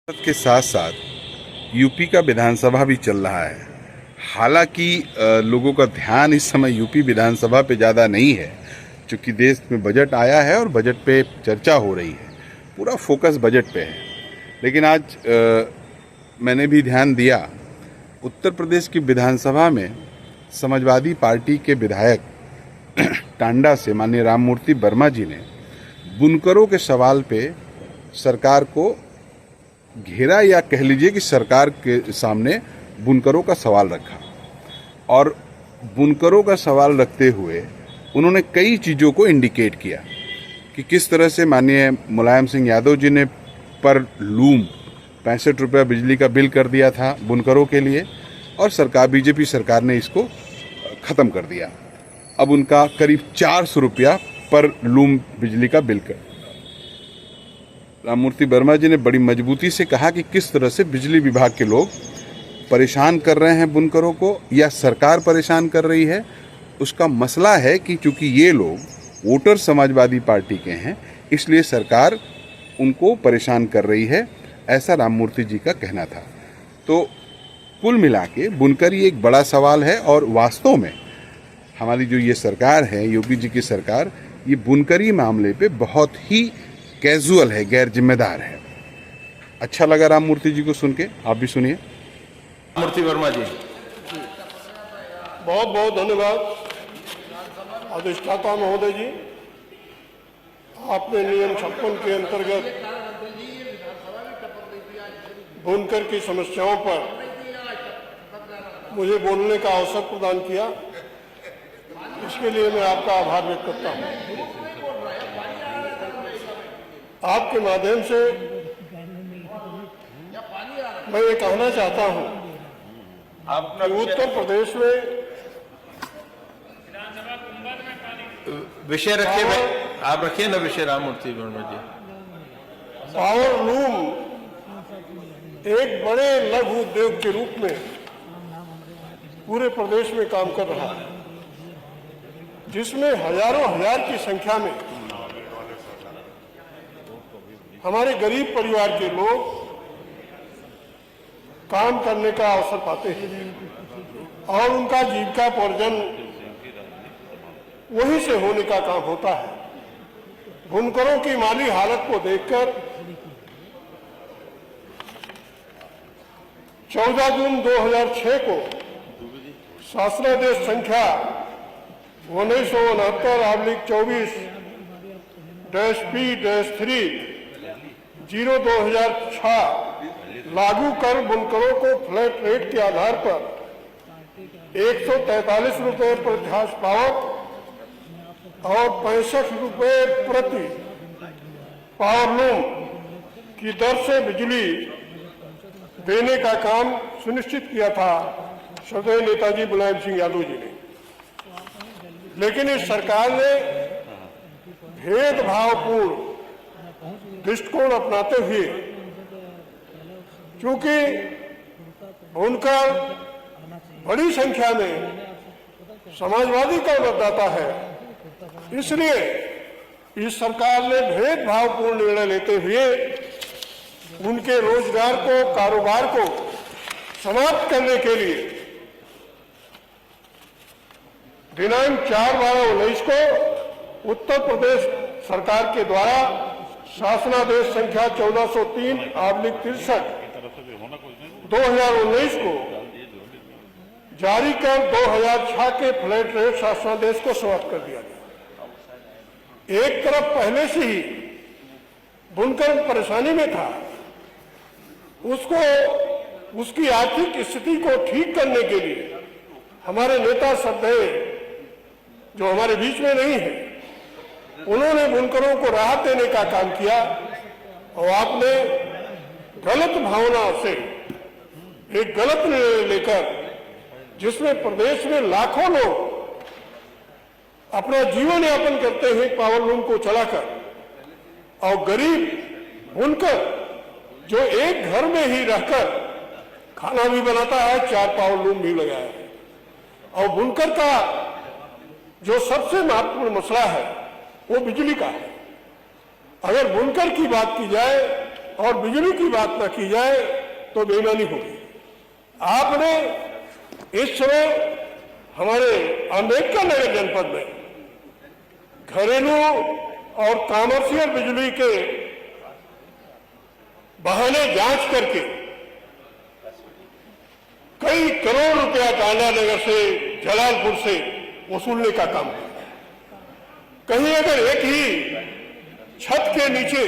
के साथ साथ यूपी का विधानसभा भी चल रहा है। हालांकि लोगों का ध्यान इस समय यूपी विधानसभा पे ज़्यादा नहीं है, क्योंकि देश में बजट आया है और बजट पे चर्चा हो रही है। पूरा फोकस बजट पे है। लेकिन आज मैंने भी ध्यान दिया, उत्तर प्रदेश की विधानसभा में समाजवादी पार्टी के विधायक टांडा से माननीय राममूर्ति वर्मा जी ने बुनकरों के सवाल पे सरकार को घेरा, या कह लीजिए कि सरकार के सामने बुनकरों का सवाल रखा। और बुनकरों का सवाल रखते हुए उन्होंने कई चीज़ों को इंडिकेट किया कि किस तरह से माननीय मुलायम सिंह यादव जी ने पर लूम 65 रुपया बिजली का बिल कर दिया था बुनकरों के लिए, और बीजेपी सरकार ने इसको ख़त्म कर दिया। अब उनका करीब 400 रुपया पर लूम बिजली का बिल कर। राममूर्ति वर्मा जी ने बड़ी मजबूती से कहा कि किस तरह से बिजली विभाग के लोग परेशान कर रहे हैं बुनकरों को, या सरकार परेशान कर रही है। उसका मसला है कि चूंकि ये लोग वोटर समाजवादी पार्टी के हैं, इसलिए सरकार उनको परेशान कर रही है, ऐसा राममूर्ति जी का कहना था। तो कुल मिला के बुनकरी एक बड़ा सवाल है, और वास्तव में हमारी जो ये सरकार है, योगी जी की सरकार, ये बुनकरी मामले पे बहुत ही कैजुअल है, गैर जिम्मेदार है। अच्छा लगा राममूर्ति जी को सुन के, आप भी सुनिए। मूर्ति वर्मा जी, बहुत बहुत धन्यवाद अधिष्ठाता महोदय जी। आपने नियम 56 के अंतर्गत बुनकर की समस्याओं पर मुझे बोलने का अवसर प्रदान किया, इसके लिए मैं आपका आभार व्यक्त करता हूं। आपके माध्यम से मैं ये कहना चाहता हूं कि उत्तर प्रदेश में विषय रखिए, आप रखिए ना विषय राममूर्ति वर्मा जी। पावर लूम एक बड़े लघु उद्योग के रूप में पूरे प्रदेश में काम कर रहा है, जिसमें हजारों हजार की संख्या में हमारे गरीब परिवार के लोग काम करने का अवसर पाते हैं और उनका जीविकापार्जन वहीं से होने का काम होता है। बुनकरों की माली हालत को देखकर 14 जून 2006 को शासनादेश संख्या 1969/24-P-3 0/2006 लागू कर बुनकरों को फ्लैट रेट के आधार पर 143 रुपये प्रति हाउस पावर और 65 रुपये प्रति पावर लूम की दर से बिजली देने का काम सुनिश्चित किया था श्रद्धेय नेताजी मुलायम सिंह यादव जी ने। लेकिन इस सरकार ने भेदभावपूर्ण दृष्टिकोण अपनाते हुए, क्योंकि बुनकर बड़ी संख्या में समाजवादी का मतदाता है, इसलिए इस सरकार ने भेदभावपूर्ण निर्णय लेते हुए उनके रोजगार को, कारोबार को समाप्त करने के लिए दिनांक 4/12/19 को उत्तर प्रदेश सरकार के द्वारा शासनादेश संख्या 1403/63 2019 को जारी कर 2006 के फ्लैट रेट शासनादेश को समाप्त कर दिया गया। एक तरफ पहले से ही बुनकर परेशानी में था, उसको उसकी आर्थिक स्थिति को ठीक करने के लिए हमारे नेता श्रद्धेय, जो हमारे बीच में नहीं है, उन्होंने बुनकरों को राहत देने का काम किया। और आपने गलत भावना से एक गलत निर्णय लेकर, जिसमें प्रदेश में लाखों लोग अपना जीवन यापन करते हैं पावर लूम को चलाकर, और गरीब बुनकर जो एक घर में ही रहकर खाना भी बनाता है, 4 पावर लूम भी लगाया है। और बुनकर का जो सबसे महत्वपूर्ण मसला है वो बिजली का है। अगर बुनकर की बात की जाए और बिजली की बात न की जाए तो बेईमानी होगी। आपने इस समय हमारे अम्बेडकर नगर जनपद में घरेलू और कॉमर्शियल बिजली के बहाने जांच करके कई करोड़ रुपया टांडा नगर से, जलालपुर से वसूलने का काम किया। कहीं अगर एक ही छत के नीचे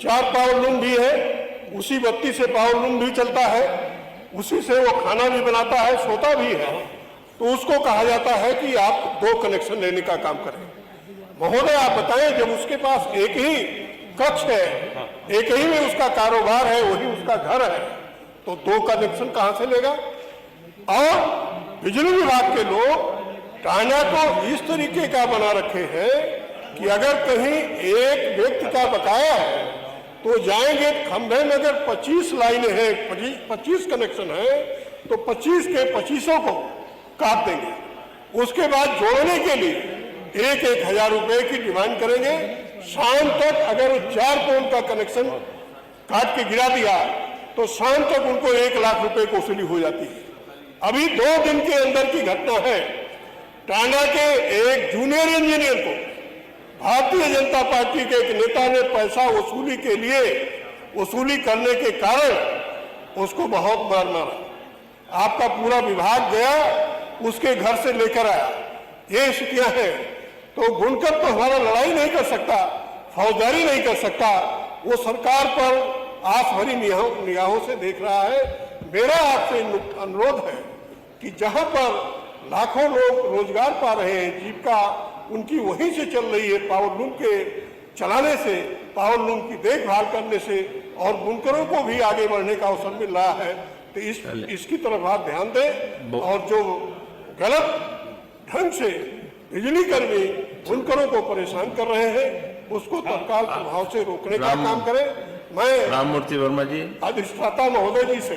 4 पावर लूम भी है, उसी बत्ती से पावर लूम भी चलता है, उसी से वो खाना भी बनाता है, सोता भी है, तो उसको कहा जाता है कि आप 2 कनेक्शन लेने का काम करें। महोदय आप बताएं, जब उसके पास एक ही कक्ष है, एक ही में उसका कारोबार है, वही उसका घर है, तो 2 कनेक्शन कहां से लेगा? और बिजली विभाग के लोग टांडा को इस तरीके का बना रखे हैं कि अगर कहीं एक व्यक्ति का बकाया है तो जाएंगे खंभे में, अगर 25 लाइनें हैं, 25 कनेक्शन है, तो 25 के 25 को काट देंगे। उसके बाद जोड़ने के लिए 1-1 हजार रुपए की डिमांड करेंगे। शाम तक अगर 4 पोल का कनेक्शन काट के गिरा दिया तो शाम तक उनको 1 लाख रुपए की वसूली हो जाती है। अभी 2 दिन के अंदर की घटना है, टांडा के एक जूनियर इंजीनियर को भारतीय जनता पार्टी के एक नेता ने पैसा वसूली के लिए वसूली करने के कारण उसको बहुत मार मारा। आपका पूरा विभाग गया, उसके घर से लेकर आया। ये स्थितियां हैं, तो बुनकर तो हमारा लड़ाई नहीं कर सकता, फौजदारी नहीं कर सकता, वो सरकार पर आस भरी निगाहों से देख रहा है। मेरा आपसे अनुरोध है कि जहां पर लाखों लोग रोजगार पा रहे हैं, जीविका उनकी वहीं से चल रही है, पावर लूम के चलाने से, पावर लूम की देखभाल करने से, और बुनकरों को भी आगे बढ़ने का अवसर मिल रहा है, तो इसकी तरफ आप ध्यान दें। और जो गलत ढंग से बिजली कर्मी बुनकरों को परेशान कर रहे हैं, उसको तत्काल प्रभाव से रोकने का काम करें। मैं राममूर्ति वर्मा जी अधिष्ठाता महोदय जी से